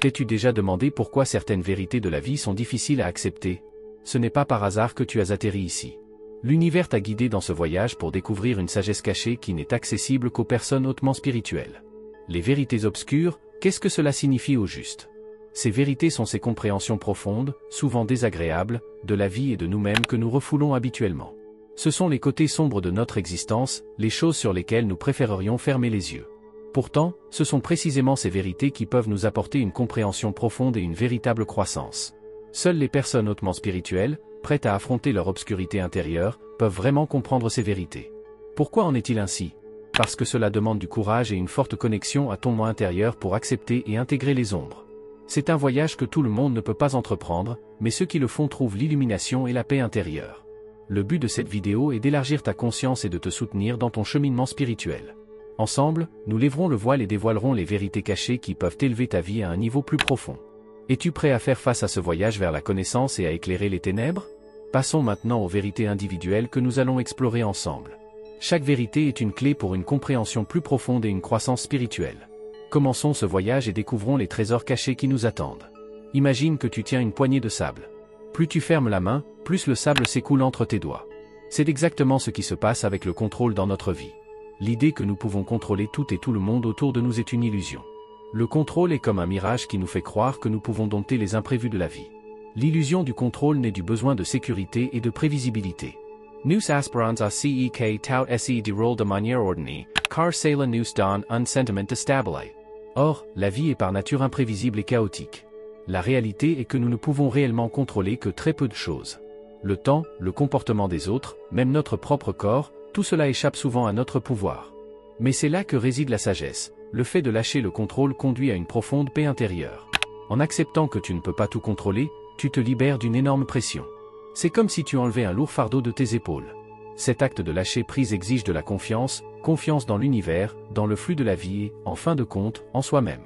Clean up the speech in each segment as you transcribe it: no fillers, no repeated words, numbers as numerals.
T'es-tu déjà demandé pourquoi certaines vérités de la vie sont difficiles à accepter? Ce n'est pas par hasard que tu as atterri ici. L'univers t'a guidé dans ce voyage pour découvrir une sagesse cachée qui n'est accessible qu'aux personnes hautement spirituelles. Les vérités obscures, qu'est-ce que cela signifie au juste? Ces vérités sont ces compréhensions profondes, souvent désagréables, de la vie et de nous-mêmes que nous refoulons habituellement. Ce sont les côtés sombres de notre existence, les choses sur lesquelles nous préférerions fermer les yeux. Pourtant, ce sont précisément ces vérités qui peuvent nous apporter une compréhension profonde et une véritable croissance. Seules les personnes hautement spirituelles, prêtes à affronter leur obscurité intérieure, peuvent vraiment comprendre ces vérités. Pourquoi en est-il ainsi? Parce que cela demande du courage et une forte connexion à ton moi intérieur pour accepter et intégrer les ombres. C'est un voyage que tout le monde ne peut pas entreprendre, mais ceux qui le font trouvent l'illumination et la paix intérieure. Le but de cette vidéo est d'élargir ta conscience et de te soutenir dans ton cheminement spirituel. Ensemble, nous lèverons le voile et dévoilerons les vérités cachées qui peuvent élever ta vie à un niveau plus profond. Es-tu prêt à faire face à ce voyage vers la connaissance et à éclairer les ténèbres? Passons maintenant aux vérités individuelles que nous allons explorer ensemble. Chaque vérité est une clé pour une compréhension plus profonde et une croissance spirituelle. Commençons ce voyage et découvrons les trésors cachés qui nous attendent. Imagine que tu tiens une poignée de sable. Plus tu fermes la main, plus le sable s'écoule entre tes doigts. C'est exactement ce qui se passe avec le contrôle dans notre vie. L'idée que nous pouvons contrôler tout et tout le monde autour de nous est une illusion. Le contrôle est comme un mirage qui nous fait croire que nous pouvons dompter les imprévus de la vie. L'illusion du contrôle naît du besoin de sécurité et de prévisibilité. Nous aspirons à cek tout se déroule de manière ordonnée, car cela nous donne un sentiment de stabilité. Or, la vie est par nature imprévisible et chaotique. La réalité est que nous ne pouvons réellement contrôler que très peu de choses. Le temps, le comportement des autres, même notre propre corps, tout cela échappe souvent à notre pouvoir. Mais c'est là que réside la sagesse. Le fait de lâcher le contrôle conduit à une profonde paix intérieure. En acceptant que tu ne peux pas tout contrôler, tu te libères d'une énorme pression. C'est comme si tu enlevais un lourd fardeau de tes épaules. Cet acte de lâcher prise exige de la confiance, confiance dans l'univers, dans le flux de la vie et, en fin de compte, en soi-même.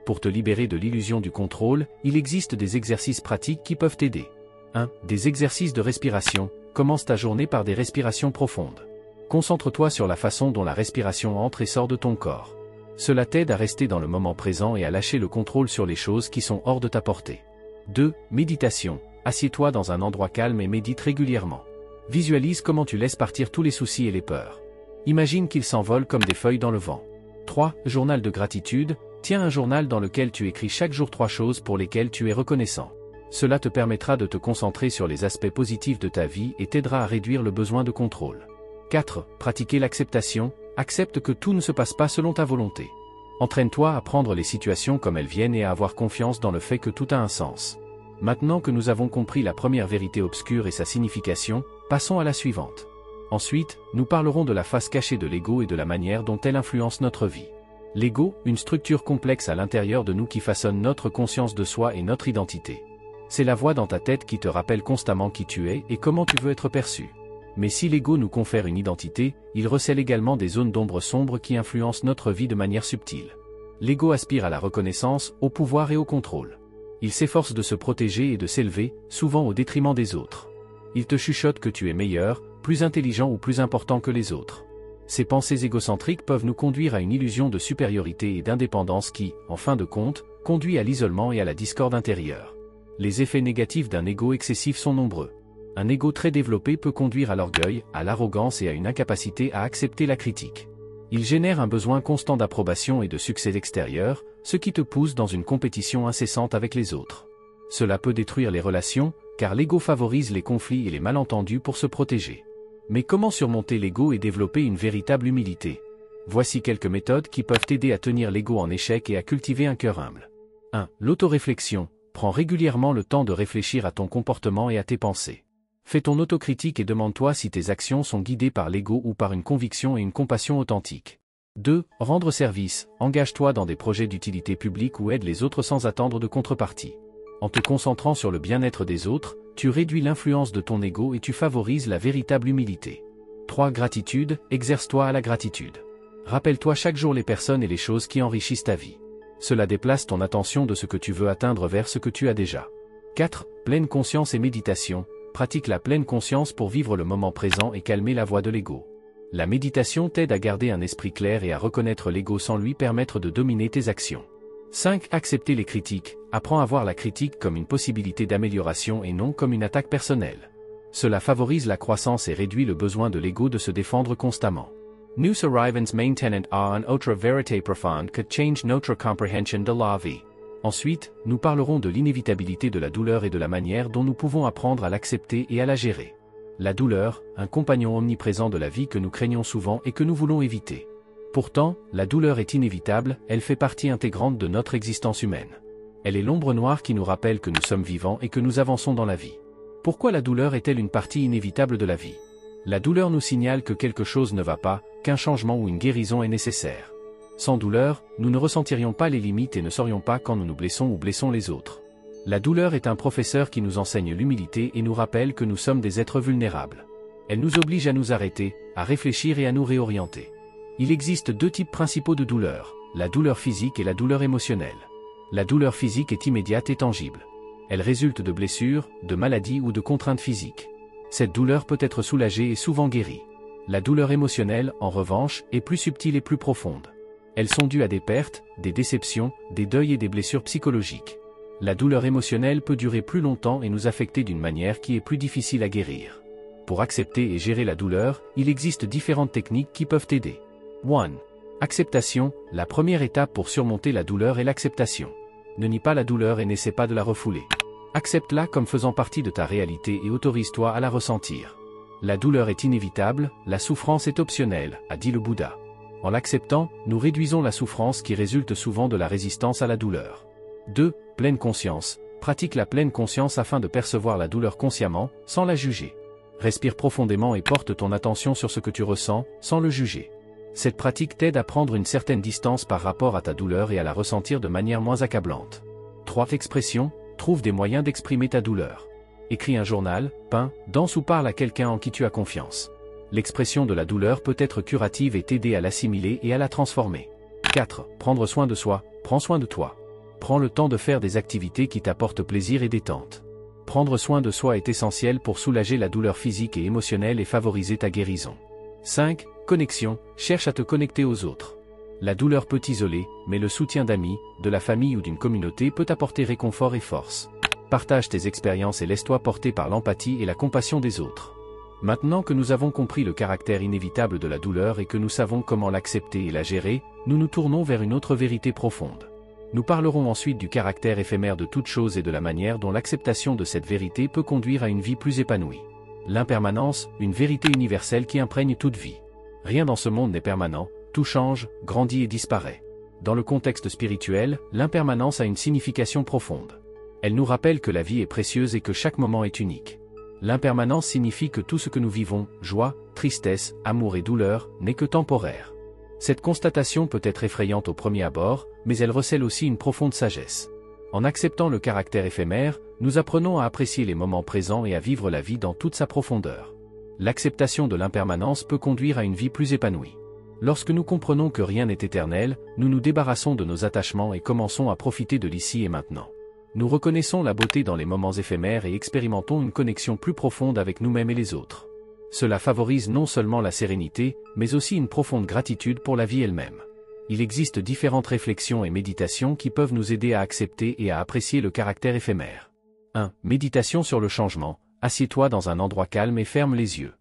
Pour te libérer de l'illusion du contrôle, il existe des exercices pratiques qui peuvent t'aider. 1. Des exercices de respiration. Commence ta journée par des respirations profondes. Concentre-toi sur la façon dont la respiration entre et sort de ton corps. Cela t'aide à rester dans le moment présent et à lâcher le contrôle sur les choses qui sont hors de ta portée. 2. Méditation. Assieds-toi dans un endroit calme et médite régulièrement. Visualise comment tu laisses partir tous les soucis et les peurs. Imagine qu'ils s'envolent comme des feuilles dans le vent. 3. Journal de gratitude. Tiens un journal dans lequel tu écris chaque jour 3 choses pour lesquelles tu es reconnaissant. Cela te permettra de te concentrer sur les aspects positifs de ta vie et t'aidera à réduire le besoin de contrôle. 4. Pratiquer l'acceptation. Accepte que tout ne se passe pas selon ta volonté. Entraîne-toi à prendre les situations comme elles viennent et à avoir confiance dans le fait que tout a un sens. Maintenant que nous avons compris la première vérité obscure et sa signification, passons à la suivante. Ensuite, nous parlerons de la face cachée de l'ego et de la manière dont elle influence notre vie. L'ego, une structure complexe à l'intérieur de nous qui façonne notre conscience de soi et notre identité. C'est la voix dans ta tête qui te rappelle constamment qui tu es et comment tu veux être perçu. Mais si l'ego nous confère une identité, il recèle également des zones d'ombre sombres qui influencent notre vie de manière subtile. L'ego aspire à la reconnaissance, au pouvoir et au contrôle. Il s'efforce de se protéger et de s'élever, souvent au détriment des autres. Il te chuchote que tu es meilleur, plus intelligent ou plus important que les autres. Ces pensées égocentriques peuvent nous conduire à une illusion de supériorité et d'indépendance qui, en fin de compte, conduit à l'isolement et à la discorde intérieure. Les effets négatifs d'un ego excessif sont nombreux. Un ego très développé peut conduire à l'orgueil, à l'arrogance et à une incapacité à accepter la critique. Il génère un besoin constant d'approbation et de succès extérieur, ce qui te pousse dans une compétition incessante avec les autres. Cela peut détruire les relations, car l'ego favorise les conflits et les malentendus pour se protéger. Mais comment surmonter l'ego et développer une véritable humilité? Voici quelques méthodes qui peuvent t'aider à tenir l'ego en échec et à cultiver un cœur humble. 1. L'autoréflexion. Prends régulièrement le temps de réfléchir à ton comportement et à tes pensées. Fais ton autocritique et demande-toi si tes actions sont guidées par l'ego ou par une conviction et une compassion authentique. 2. Rendre service. Engage-toi dans des projets d'utilité publique ou aide les autres sans attendre de contrepartie. En te concentrant sur le bien-être des autres, tu réduis l'influence de ton ego et tu favorises la véritable humilité. 3. Gratitude. Exerce-toi à la gratitude. Rappelle-toi chaque jour les personnes et les choses qui enrichissent ta vie. Cela déplace ton attention de ce que tu veux atteindre vers ce que tu as déjà. 4. Pleine conscience et méditation. Pratique la pleine conscience pour vivre le moment présent et calmer la voix de l'ego. La méditation t'aide à garder un esprit clair et à reconnaître l'ego sans lui permettre de dominer tes actions. 5. Accepter les critiques. Apprends à voir la critique comme une possibilité d'amélioration et non comme une attaque personnelle. Cela favorise la croissance et réduit le besoin de l'ego de se défendre constamment. Nous arrivons maintenant à une autre vérité profonde que change notre compréhension de la vie. Ensuite, nous parlerons de l'inévitabilité de la douleur et de la manière dont nous pouvons apprendre à l'accepter et à la gérer. La douleur, un compagnon omniprésent de la vie que nous craignons souvent et que nous voulons éviter. Pourtant, la douleur est inévitable, elle fait partie intégrante de notre existence humaine. Elle est l'ombre noire qui nous rappelle que nous sommes vivants et que nous avançons dans la vie. Pourquoi la douleur est-elle une partie inévitable de la vie? La douleur nous signale que quelque chose ne va pas, qu'un changement ou une guérison est nécessaire. Sans douleur, nous ne ressentirions pas les limites et ne saurions pas quand nous nous blessons ou blessons les autres. La douleur est un professeur qui nous enseigne l'humilité et nous rappelle que nous sommes des êtres vulnérables. Elle nous oblige à nous arrêter, à réfléchir et à nous réorienter. Il existe deux types principaux de douleur, la douleur physique et la douleur émotionnelle. La douleur physique est immédiate et tangible. Elle résulte de blessures, de maladies ou de contraintes physiques. Cette douleur peut être soulagée et souvent guérie. La douleur émotionnelle, en revanche, est plus subtile et plus profonde. Elles sont dues à des pertes, des déceptions, des deuils et des blessures psychologiques. La douleur émotionnelle peut durer plus longtemps et nous affecter d'une manière qui est plus difficile à guérir. Pour accepter et gérer la douleur, il existe différentes techniques qui peuvent aider. 1. Acceptation, la première étape pour surmonter la douleur est l'acceptation. Ne nie pas la douleur et n'essaie pas de la refouler. Accepte-la comme faisant partie de ta réalité et autorise-toi à la ressentir. La douleur est inévitable, la souffrance est optionnelle, a dit le Bouddha. En l'acceptant, nous réduisons la souffrance qui résulte souvent de la résistance à la douleur. 2. Pleine conscience. Pratique la pleine conscience afin de percevoir la douleur consciemment, sans la juger. Respire profondément et porte ton attention sur ce que tu ressens, sans le juger. Cette pratique t'aide à prendre une certaine distance par rapport à ta douleur et à la ressentir de manière moins accablante. 3. Expression. Trouve des moyens d'exprimer ta douleur. Écris un journal, peins, danse ou parle à quelqu'un en qui tu as confiance. L'expression de la douleur peut être curative et t'aider à l'assimiler et à la transformer. 4. Prendre soin de soi. Prends soin de toi. Prends le temps de faire des activités qui t'apportent plaisir et détente. Prendre soin de soi est essentiel pour soulager la douleur physique et émotionnelle et favoriser ta guérison. 5. Connexion. Cherche à te connecter aux autres. La douleur peut isoler, mais le soutien d'amis, de la famille ou d'une communauté peut apporter réconfort et force. Partage tes expériences et laisse-toi porter par l'empathie et la compassion des autres. Maintenant que nous avons compris le caractère inévitable de la douleur et que nous savons comment l'accepter et la gérer, nous nous tournons vers une autre vérité profonde. Nous parlerons ensuite du caractère éphémère de toute chose et de la manière dont l'acceptation de cette vérité peut conduire à une vie plus épanouie. L'impermanence, une vérité universelle qui imprègne toute vie. Rien dans ce monde n'est permanent, tout change, grandit et disparaît. Dans le contexte spirituel, l'impermanence a une signification profonde. Elle nous rappelle que la vie est précieuse et que chaque moment est unique. L'impermanence signifie que tout ce que nous vivons, joie, tristesse, amour et douleur, n'est que temporaire. Cette constatation peut être effrayante au premier abord, mais elle recèle aussi une profonde sagesse. En acceptant le caractère éphémère, nous apprenons à apprécier les moments présents et à vivre la vie dans toute sa profondeur. L'acceptation de l'impermanence peut conduire à une vie plus épanouie. Lorsque nous comprenons que rien n'est éternel, nous nous débarrassons de nos attachements et commençons à profiter de l'ici et maintenant. Nous reconnaissons la beauté dans les moments éphémères et expérimentons une connexion plus profonde avec nous-mêmes et les autres. Cela favorise non seulement la sérénité, mais aussi une profonde gratitude pour la vie elle-même. Il existe différentes réflexions et méditations qui peuvent nous aider à accepter et à apprécier le caractère éphémère. 1. Méditation sur le changement. Assieds-toi dans un endroit calme et ferme les yeux.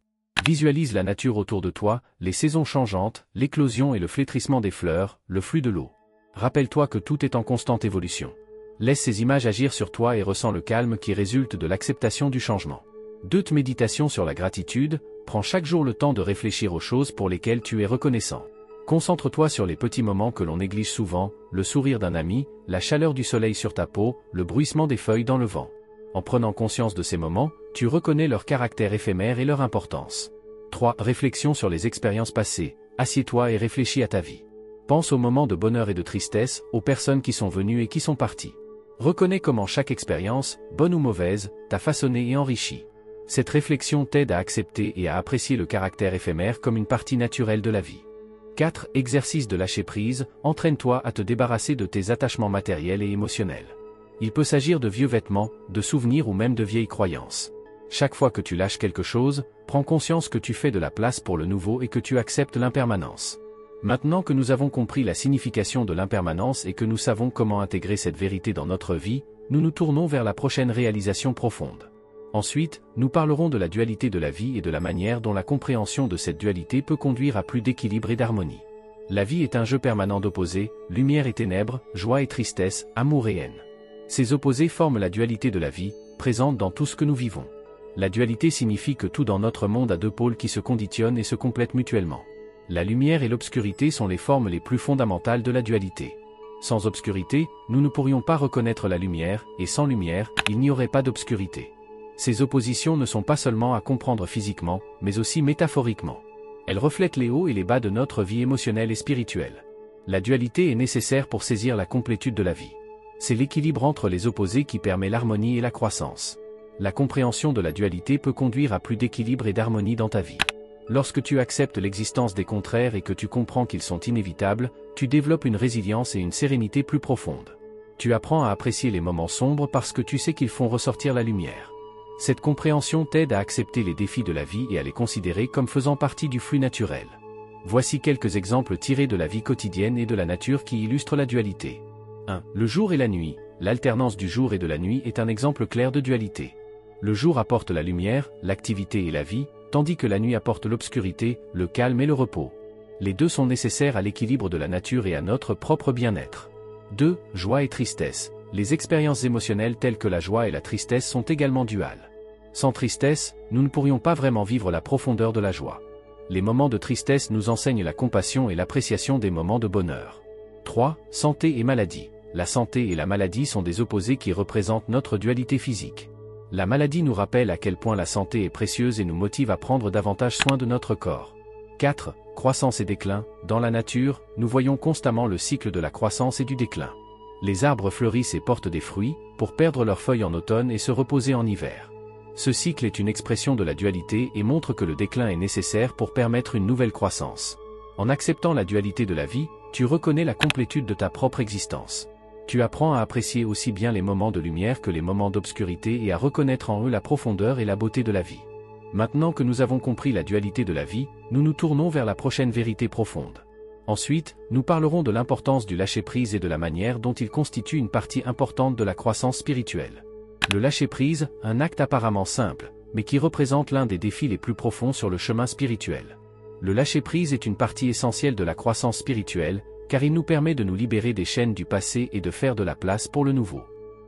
Visualise la nature autour de toi, les saisons changeantes, l'éclosion et le flétrissement des fleurs, le flux de l'eau. Rappelle-toi que tout est en constante évolution. Laisse ces images agir sur toi et ressens le calme qui résulte de l'acceptation du changement. 2. Méditation sur la gratitude. Prends chaque jour le temps de réfléchir aux choses pour lesquelles tu es reconnaissant. Concentre-toi sur les petits moments que l'on néglige souvent, le sourire d'un ami, la chaleur du soleil sur ta peau, le bruissement des feuilles dans le vent. En prenant conscience de ces moments, tu reconnais leur caractère éphémère et leur importance. 3. Réflexion sur les expériences passées. Assieds-toi et réfléchis à ta vie. Pense aux moments de bonheur et de tristesse, aux personnes qui sont venues et qui sont parties. Reconnais comment chaque expérience, bonne ou mauvaise, t'a façonné et enrichi. Cette réflexion t'aide à accepter et à apprécier le caractère éphémère comme une partie naturelle de la vie. 4. Exercice de lâcher prise. Entraîne-toi à te débarrasser de tes attachements matériels et émotionnels. Il peut s'agir de vieux vêtements, de souvenirs ou même de vieilles croyances. Chaque fois que tu lâches quelque chose, prends conscience que tu fais de la place pour le nouveau et que tu acceptes l'impermanence. Maintenant que nous avons compris la signification de l'impermanence et que nous savons comment intégrer cette vérité dans notre vie, nous nous tournons vers la prochaine réalisation profonde. Ensuite, nous parlerons de la dualité de la vie et de la manière dont la compréhension de cette dualité peut conduire à plus d'équilibre et d'harmonie. La vie est un jeu permanent d'opposés, lumière et ténèbres, joie et tristesse, amour et haine. Ces opposés forment la dualité de la vie, présente dans tout ce que nous vivons. La dualité signifie que tout dans notre monde a deux pôles qui se conditionnent et se complètent mutuellement. La lumière et l'obscurité sont les formes les plus fondamentales de la dualité. Sans obscurité, nous ne pourrions pas reconnaître la lumière, et sans lumière, il n'y aurait pas d'obscurité. Ces oppositions ne sont pas seulement à comprendre physiquement, mais aussi métaphoriquement. Elles reflètent les hauts et les bas de notre vie émotionnelle et spirituelle. La dualité est nécessaire pour saisir la complétude de la vie. C'est l'équilibre entre les opposés qui permet l'harmonie et la croissance. La compréhension de la dualité peut conduire à plus d'équilibre et d'harmonie dans ta vie. Lorsque tu acceptes l'existence des contraires et que tu comprends qu'ils sont inévitables, tu développes une résilience et une sérénité plus profondes. Tu apprends à apprécier les moments sombres parce que tu sais qu'ils font ressortir la lumière. Cette compréhension t'aide à accepter les défis de la vie et à les considérer comme faisant partie du flux naturel. Voici quelques exemples tirés de la vie quotidienne et de la nature qui illustrent la dualité. 1. Le jour et la nuit. L'alternance du jour et de la nuit est un exemple clair de dualité. Le jour apporte la lumière, l'activité et la vie, tandis que la nuit apporte l'obscurité, le calme et le repos. Les deux sont nécessaires à l'équilibre de la nature et à notre propre bien-être. 2. Joie et tristesse. Les expériences émotionnelles telles que la joie et la tristesse sont également duales. Sans tristesse, nous ne pourrions pas vraiment vivre la profondeur de la joie. Les moments de tristesse nous enseignent la compassion et l'appréciation des moments de bonheur. 3. Santé et maladie. La santé et la maladie sont des opposés qui représentent notre dualité physique. La maladie nous rappelle à quel point la santé est précieuse et nous motive à prendre davantage soin de notre corps. 4. Croissance et déclin. Dans la nature, nous voyons constamment le cycle de la croissance et du déclin. Les arbres fleurissent et portent des fruits, pour perdre leurs feuilles en automne et se reposer en hiver. Ce cycle est une expression de la dualité et montre que le déclin est nécessaire pour permettre une nouvelle croissance. En acceptant la dualité de la vie, tu reconnais la complétude de ta propre existence. Tu apprends à apprécier aussi bien les moments de lumière que les moments d'obscurité et à reconnaître en eux la profondeur et la beauté de la vie. Maintenant que nous avons compris la dualité de la vie, nous nous tournons vers la prochaine vérité profonde. Ensuite, nous parlerons de l'importance du lâcher-prise et de la manière dont il constitue une partie importante de la croissance spirituelle. Le lâcher-prise, un acte apparemment simple, mais qui représente l'un des défis les plus profonds sur le chemin spirituel. Le lâcher-prise est une partie essentielle de la croissance spirituelle, car il nous permet de nous libérer des chaînes du passé et de faire de la place pour le nouveau.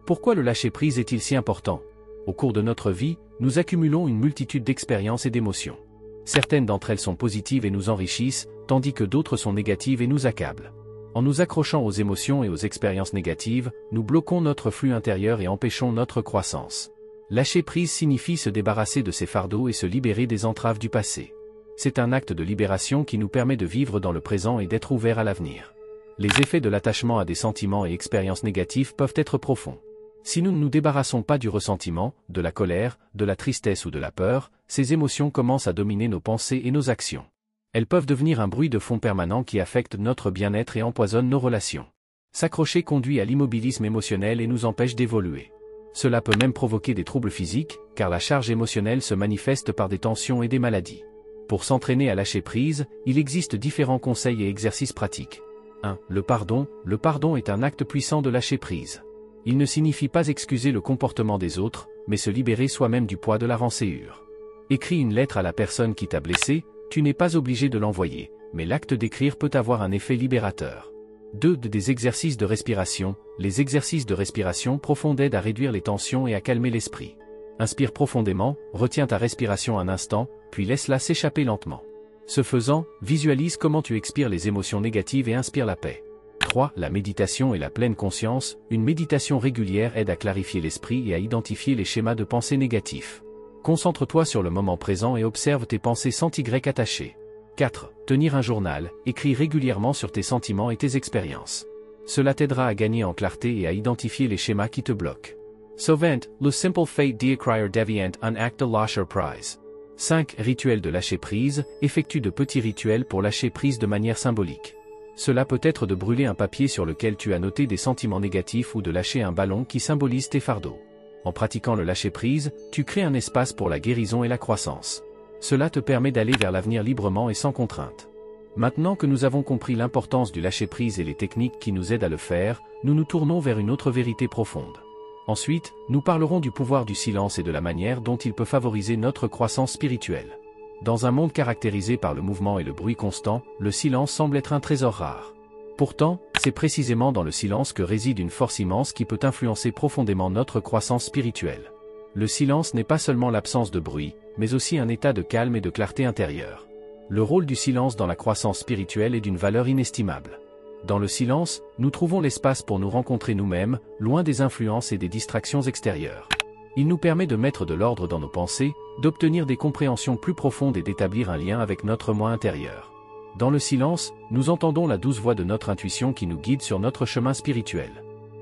Pourquoi le lâcher-prise est-il si important ? Au cours de notre vie, nous accumulons une multitude d'expériences et d'émotions. Certaines d'entre elles sont positives et nous enrichissent, tandis que d'autres sont négatives et nous accablent. En nous accrochant aux émotions et aux expériences négatives, nous bloquons notre flux intérieur et empêchons notre croissance. Lâcher prise signifie se débarrasser de ces fardeaux et se libérer des entraves du passé. C'est un acte de libération qui nous permet de vivre dans le présent et d'être ouverts à l'avenir. Les effets de l'attachement à des sentiments et expériences négatives peuvent être profonds. Si nous ne nous débarrassons pas du ressentiment, de la colère, de la tristesse ou de la peur, ces émotions commencent à dominer nos pensées et nos actions. Elles peuvent devenir un bruit de fond permanent qui affecte notre bien-être et empoisonne nos relations. S'accrocher conduit à l'immobilisme émotionnel et nous empêche d'évoluer. Cela peut même provoquer des troubles physiques, car la charge émotionnelle se manifeste par des tensions et des maladies. Pour s'entraîner à lâcher prise, il existe différents conseils et exercices pratiques. 1. Le pardon. Le pardon est un acte puissant de lâcher prise. Il ne signifie pas excuser le comportement des autres, mais se libérer soi-même du poids de la rancœur. Écris une lettre à la personne qui t'a blessé, tu n'es pas obligé de l'envoyer, mais l'acte d'écrire peut avoir un effet libérateur. 2. Des exercices de respiration. Les exercices de respiration profonde aident à réduire les tensions et à calmer l'esprit. Inspire profondément, retiens ta respiration un instant, puis laisse-la s'échapper lentement. Ce faisant, visualise comment tu expires les émotions négatives et inspire la paix. 3. La méditation et la pleine conscience. Une méditation régulière aide à clarifier l'esprit et à identifier les schémas de pensée négatifs. Concentre-toi sur le moment présent et observe tes pensées sans t'y attacher. 4. Tenir un journal. Écris régulièrement sur tes sentiments et tes expériences. Cela t'aidera à gagner en clarté et à identifier les schémas qui te bloquent. 5. Le simple fait d'écrire devient un acte de lâcher prise. 5. Rituel de lâcher prise. Effectue de petits rituels pour lâcher prise de manière symbolique. Cela peut être de brûler un papier sur lequel tu as noté des sentiments négatifs ou de lâcher un ballon qui symbolise tes fardeaux. En pratiquant le lâcher-prise, tu crées un espace pour la guérison et la croissance. Cela te permet d'aller vers l'avenir librement et sans contrainte. Maintenant que nous avons compris l'importance du lâcher-prise et les techniques qui nous aident à le faire, nous nous tournons vers une autre vérité profonde. Ensuite, nous parlerons du pouvoir du silence et de la manière dont il peut favoriser notre croissance spirituelle. Dans un monde caractérisé par le mouvement et le bruit constant, le silence semble être un trésor rare. Pourtant, c'est précisément dans le silence que réside une force immense qui peut influencer profondément notre croissance spirituelle. Le silence n'est pas seulement l'absence de bruit, mais aussi un état de calme et de clarté intérieure. Le rôle du silence dans la croissance spirituelle est d'une valeur inestimable. Dans le silence, nous trouvons l'espace pour nous rencontrer nous-mêmes, loin des influences et des distractions extérieures. Il nous permet de mettre de l'ordre dans nos pensées, d'obtenir des compréhensions plus profondes et d'établir un lien avec notre moi intérieur. Dans le silence, nous entendons la douce voix de notre intuition qui nous guide sur notre chemin spirituel.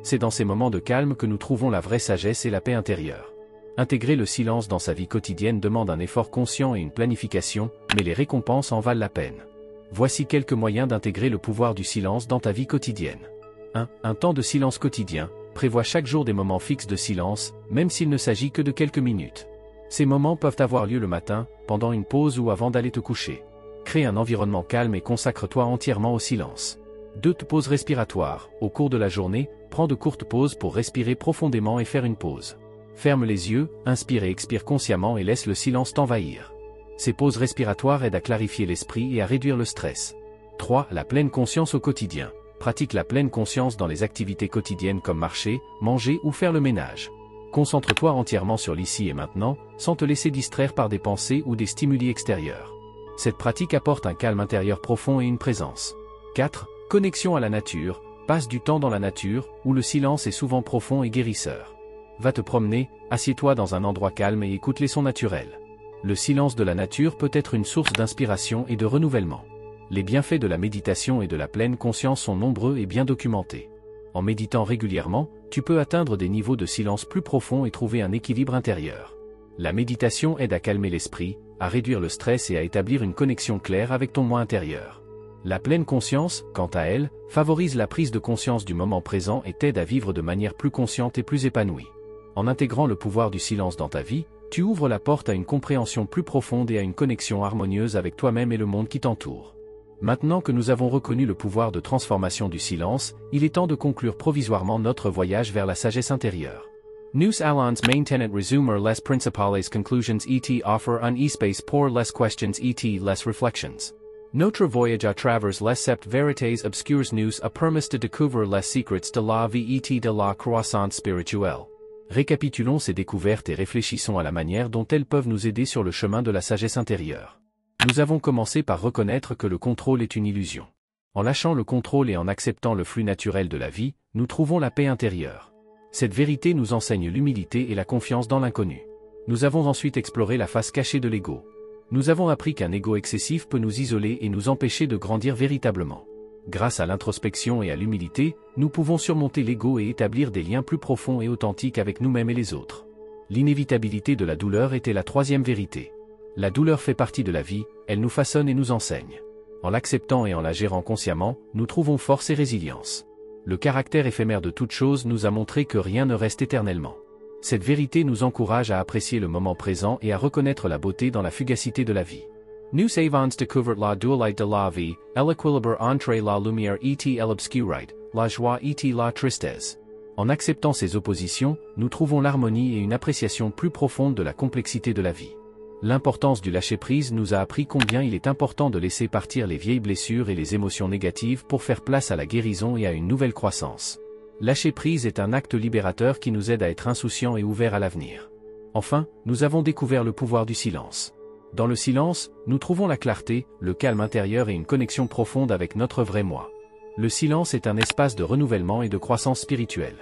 C'est dans ces moments de calme que nous trouvons la vraie sagesse et la paix intérieure. Intégrer le silence dans sa vie quotidienne demande un effort conscient et une planification, mais les récompenses en valent la peine. Voici quelques moyens d'intégrer le pouvoir du silence dans ta vie quotidienne. 1. Un temps de silence quotidien. Prévois chaque jour des moments fixes de silence, même s'il ne s'agit que de quelques minutes. Ces moments peuvent avoir lieu le matin, pendant une pause ou avant d'aller te coucher. Crée un environnement calme et consacre-toi entièrement au silence. 2. Pause respiratoire. Au cours de la journée, prends de courtes pauses pour respirer profondément et faire une pause. Ferme les yeux, inspire et expire consciemment et laisse le silence t'envahir. Ces pauses respiratoires aident à clarifier l'esprit et à réduire le stress. 3. La pleine conscience au quotidien. Pratique la pleine conscience dans les activités quotidiennes comme marcher, manger ou faire le ménage. Concentre-toi entièrement sur l'ici et maintenant, sans te laisser distraire par des pensées ou des stimuli extérieurs. Cette pratique apporte un calme intérieur profond et une présence. 4. Connexion à la nature. Passe du temps dans la nature, où le silence est souvent profond et guérisseur. Va te promener, assieds-toi dans un endroit calme et écoute les sons naturels. Le silence de la nature peut être une source d'inspiration et de renouvellement. Les bienfaits de la méditation et de la pleine conscience sont nombreux et bien documentés. En méditant régulièrement, tu peux atteindre des niveaux de silence plus profonds et trouver un équilibre intérieur. La méditation aide à calmer l'esprit, à réduire le stress et à établir une connexion claire avec ton moi intérieur. La pleine conscience, quant à elle, favorise la prise de conscience du moment présent et t'aide à vivre de manière plus consciente et plus épanouie. En intégrant le pouvoir du silence dans ta vie, tu ouvres la porte à une compréhension plus profonde et à une connexion harmonieuse avec toi-même et le monde qui t'entoure. Maintenant que nous avons reconnu le pouvoir de transformation du silence, il est temps de conclure provisoirement notre voyage vers la sagesse intérieure. Nous allons maintenant resumer les principales conclusions et offer un espace pour les questions et les réflexions. Notre voyage à travers les sept vérités obscures nous a permis de découvrir les secrets de la vie et de la croissance spirituelle. Récapitulons ces découvertes et réfléchissons à la manière dont elles peuvent nous aider sur le chemin de la sagesse intérieure. Nous avons commencé par reconnaître que le contrôle est une illusion. En lâchant le contrôle et en acceptant le flux naturel de la vie, nous trouvons la paix intérieure. Cette vérité nous enseigne l'humilité et la confiance dans l'inconnu. Nous avons ensuite exploré la face cachée de l'ego. Nous avons appris qu'un ego excessif peut nous isoler et nous empêcher de grandir véritablement. Grâce à l'introspection et à l'humilité, nous pouvons surmonter l'ego et établir des liens plus profonds et authentiques avec nous-mêmes et les autres. L'inévitabilité de la douleur était la troisième vérité. La douleur fait partie de la vie, elle nous façonne et nous enseigne. En l'acceptant et en la gérant consciemment, nous trouvons force et résilience. Le caractère éphémère de toute chose nous a montré que rien ne reste éternellement. Cette vérité nous encourage à apprécier le moment présent et à reconnaître la beauté dans la fugacité de la vie. Nous avons découvert la dualité de la vie, l'équilibre entre la lumière et l'obscurité, la joie et la tristesse. En acceptant ces oppositions, nous trouvons l'harmonie et une appréciation plus profonde de la complexité de la vie. L'importance du lâcher-prise nous a appris combien il est important de laisser partir les vieilles blessures et les émotions négatives pour faire place à la guérison et à une nouvelle croissance. Lâcher-prise est un acte libérateur qui nous aide à être insouciants et ouverts à l'avenir. Enfin, nous avons découvert le pouvoir du silence. Dans le silence, nous trouvons la clarté, le calme intérieur et une connexion profonde avec notre vrai moi. Le silence est un espace de renouvellement et de croissance spirituelle.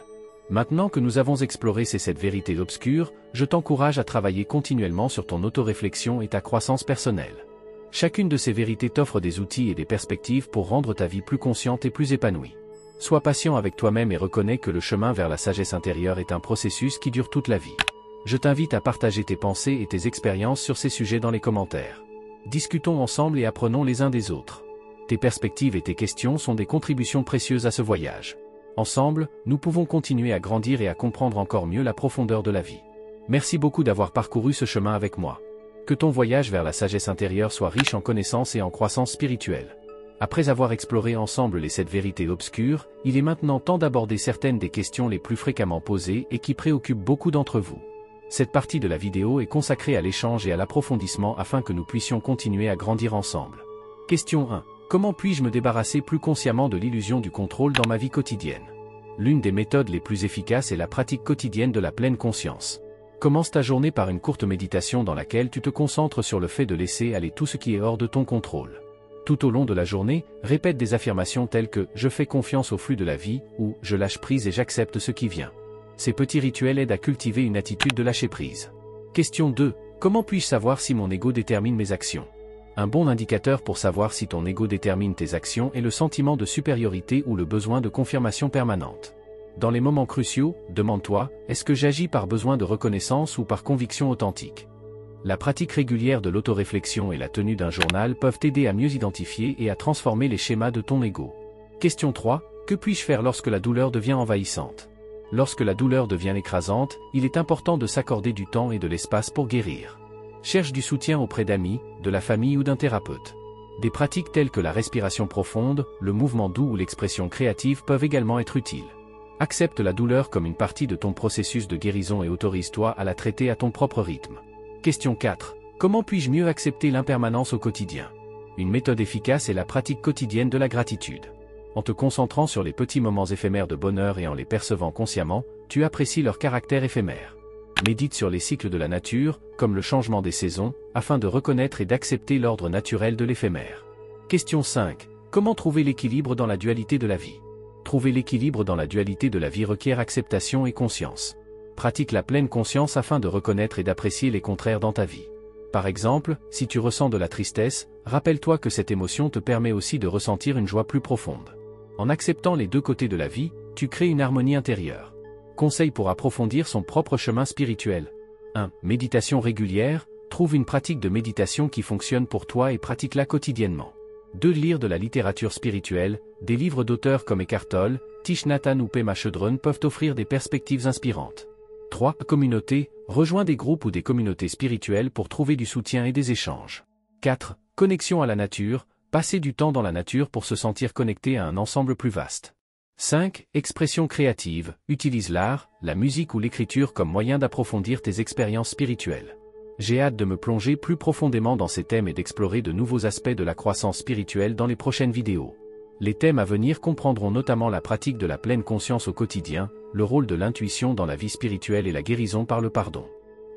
Maintenant que nous avons exploré ces sept vérités obscures, je t'encourage à travailler continuellement sur ton autoréflexion et ta croissance personnelle. Chacune de ces vérités t'offre des outils et des perspectives pour rendre ta vie plus consciente et plus épanouie. Sois patient avec toi-même et reconnais que le chemin vers la sagesse intérieure est un processus qui dure toute la vie. Je t'invite à partager tes pensées et tes expériences sur ces sujets dans les commentaires. Discutons ensemble et apprenons les uns des autres. Tes perspectives et tes questions sont des contributions précieuses à ce voyage. Ensemble, nous pouvons continuer à grandir et à comprendre encore mieux la profondeur de la vie. Merci beaucoup d'avoir parcouru ce chemin avec moi. Que ton voyage vers la sagesse intérieure soit riche en connaissances et en croissance spirituelle. Après avoir exploré ensemble les 7 vérités obscures, il est maintenant temps d'aborder certaines des questions les plus fréquemment posées et qui préoccupent beaucoup d'entre vous. Cette partie de la vidéo est consacrée à l'échange et à l'approfondissement afin que nous puissions continuer à grandir ensemble. Question 1. Comment puis-je me débarrasser plus consciemment de l'illusion du contrôle dans ma vie quotidienne? L'une des méthodes les plus efficaces est la pratique quotidienne de la pleine conscience. Commence ta journée par une courte méditation dans laquelle tu te concentres sur le fait de laisser aller tout ce qui est hors de ton contrôle. Tout au long de la journée, répète des affirmations telles que « je fais confiance au flux de la vie » ou « je lâche prise et j'accepte ce qui vient ». Ces petits rituels aident à cultiver une attitude de lâcher prise. Question 2. Comment puis-je savoir si mon ego détermine mes actions? Un bon indicateur pour savoir si ton ego détermine tes actions est le sentiment de supériorité ou le besoin de confirmation permanente. Dans les moments cruciaux, demande-toi, est-ce que j'agis par besoin de reconnaissance ou par conviction authentique? La pratique régulière de l'autoréflexion et la tenue d'un journal peuvent t'aider à mieux identifier et à transformer les schémas de ton ego. Question 3. Que puis-je faire lorsque la douleur devient envahissante? Lorsque la douleur devient écrasante, il est important de s'accorder du temps et de l'espace pour guérir. Cherche du soutien auprès d'amis, de la famille ou d'un thérapeute. Des pratiques telles que la respiration profonde, le mouvement doux ou l'expression créative peuvent également être utiles. Accepte la douleur comme une partie de ton processus de guérison et autorise-toi à la traiter à ton propre rythme. Question 4. Comment puis-je mieux accepter l'impermanence au quotidien? Une méthode efficace est la pratique quotidienne de la gratitude. En te concentrant sur les petits moments éphémères de bonheur et en les percevant consciemment, tu apprécies leur caractère éphémère. Médite sur les cycles de la nature, comme le changement des saisons, afin de reconnaître et d'accepter l'ordre naturel de l'éphémère. Question 5. Comment trouver l'équilibre dans la dualité de la vie? Trouver l'équilibre dans la dualité de la vie requiert acceptation et conscience. Pratique la pleine conscience afin de reconnaître et d'apprécier les contraires dans ta vie. Par exemple, si tu ressens de la tristesse, rappelle-toi que cette émotion te permet aussi de ressentir une joie plus profonde. En acceptant les deux côtés de la vie, tu crées une harmonie intérieure. Conseil pour approfondir son propre chemin spirituel. 1. Méditation régulière. Trouve une pratique de méditation qui fonctionne pour toi et pratique-la quotidiennement. 2. Lire de la littérature spirituelle. Des livres d'auteurs comme Eckhart Tolle, Thich Nhat Hanh ou Pema Chodron peuvent offrir des perspectives inspirantes. 3. Communauté. Rejoins des groupes ou des communautés spirituelles pour trouver du soutien et des échanges. 4. Connexion à la nature. Passer du temps dans la nature pour se sentir connecté à un ensemble plus vaste. 5. Expression créative. Utilise l'art, la musique ou l'écriture comme moyen d'approfondir tes expériences spirituelles. J'ai hâte de me plonger plus profondément dans ces thèmes et d'explorer de nouveaux aspects de la croissance spirituelle dans les prochaines vidéos. Les thèmes à venir comprendront notamment la pratique de la pleine conscience au quotidien, le rôle de l'intuition dans la vie spirituelle et la guérison par le pardon.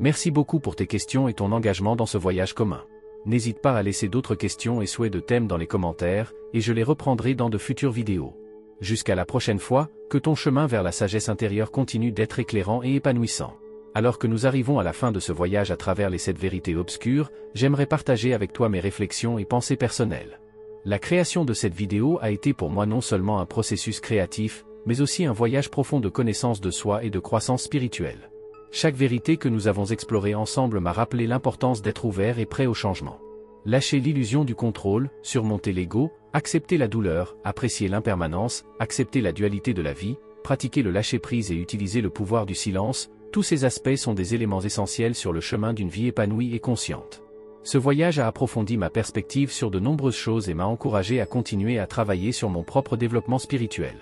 Merci beaucoup pour tes questions et ton engagement dans ce voyage commun. N'hésite pas à laisser d'autres questions et souhaits de thèmes dans les commentaires, et je les reprendrai dans de futures vidéos. Jusqu'à la prochaine fois, que ton chemin vers la sagesse intérieure continue d'être éclairant et épanouissant. Alors que nous arrivons à la fin de ce voyage à travers les 7 vérités obscures, j'aimerais partager avec toi mes réflexions et pensées personnelles. La création de cette vidéo a été pour moi non seulement un processus créatif, mais aussi un voyage profond de connaissance de soi et de croissance spirituelle. Chaque vérité que nous avons explorée ensemble m'a rappelé l'importance d'être ouvert et prêt au changement. Lâcher l'illusion du contrôle, surmonter l'ego, accepter la douleur, apprécier l'impermanence, accepter la dualité de la vie, pratiquer le lâcher-prise et utiliser le pouvoir du silence, tous ces aspects sont des éléments essentiels sur le chemin d'une vie épanouie et consciente. Ce voyage a approfondi ma perspective sur de nombreuses choses et m'a encouragé à continuer à travailler sur mon propre développement spirituel.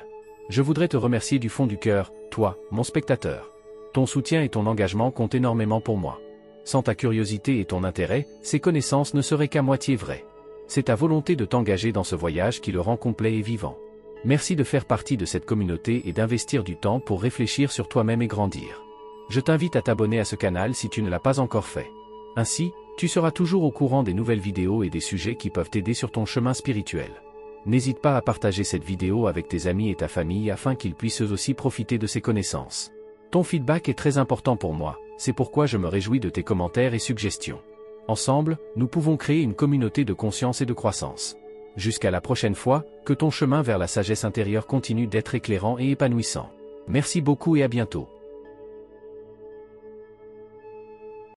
Je voudrais te remercier du fond du cœur, toi, mon spectateur. Ton soutien et ton engagement comptent énormément pour moi. Sans ta curiosité et ton intérêt, ces connaissances ne seraient qu'à moitié vraies. C'est ta volonté de t'engager dans ce voyage qui le rend complet et vivant. Merci de faire partie de cette communauté et d'investir du temps pour réfléchir sur toi-même et grandir. Je t'invite à t'abonner à ce canal si tu ne l'as pas encore fait. Ainsi, tu seras toujours au courant des nouvelles vidéos et des sujets qui peuvent t'aider sur ton chemin spirituel. N'hésite pas à partager cette vidéo avec tes amis et ta famille afin qu'ils puissent eux aussi profiter de ces connaissances. Ton feedback est très important pour moi, c'est pourquoi je me réjouis de tes commentaires et suggestions. Ensemble, nous pouvons créer une communauté de conscience et de croissance. Jusqu'à la prochaine fois, que ton chemin vers la sagesse intérieure continue d'être éclairant et épanouissant. Merci beaucoup et à bientôt.